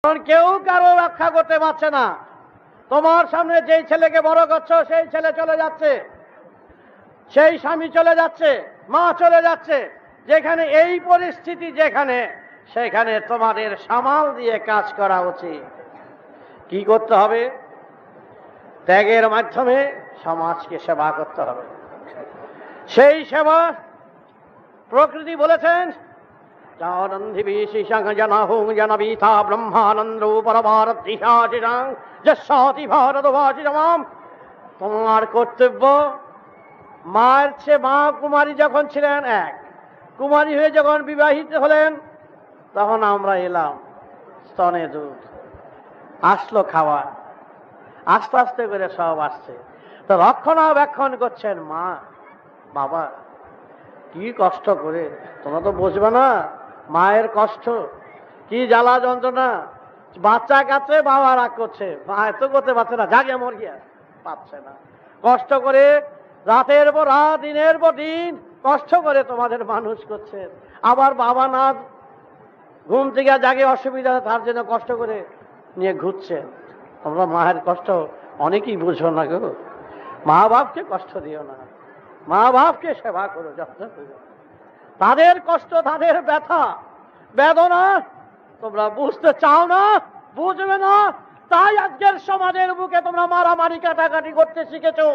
এখন কেউ কারো রক্ষা করতে পারছে না। তোমার সামনে যেই ছেলেকে বড় করছো সেই ছেলে চলে যাচ্ছে, সেই স্বামী চলে যাচ্ছে, মা চলে যাচ্ছে। যেখানে এই পরিস্থিতি, যেখানে সেখানে তোমাদের সামাল দিয়ে কাজ করা উচিত। কি করতে হবে? ত্যাগের মাধ্যমে সমাজকে সেবা করতে হবে। সেই সেবা প্রকৃতি বলেছেন, তোমার কর্তব্য, মায়ের চেয়ে মা কুমারী যখন ছিলেন এক, কুমারী হয়ে যখন বিবাহিত হলেন তখন আমরা এলাম, স্তনে দুধ আসলো, খাওয়া আস্তে আস্তে করে সব আসছে। তো রক্ষণাবেক্ষণ করছেন মা বাবা। কি কষ্ট করে, তোমরা তো বুঝবে না মায়ের কষ্ট, কি জ্বালা যন্ত্রণা। বাচ্চা কাছে বাবা রাগ করছে, মা এত করতে পারছে না, জাগে মর গিয়া পাচ্ছে না। কষ্ট করে রাতের পর রাত, দিনের পর দিন কষ্ট করে তোমাদের মানুষ করছে। আবার বাবা না ঘুম থেকে জাগে অসুবিধা, তার জন্য কষ্ট করে নিয়ে ঘুরছেন। তোমরা মায়ের কষ্ট অনেকেই বুঝো না গো। মা বাপকে কষ্ট দিও না, মা বাপকে সেবা করো, যত্ন করো। তাদের কষ্ট, তাদের ব্যথা বেদনা তোমরা বুঝতে চাও না, বুঝবে না। তাই আজকের সমাজের বুকে তোমরা মারামারি কাটাকাটি করতে শিখেছো।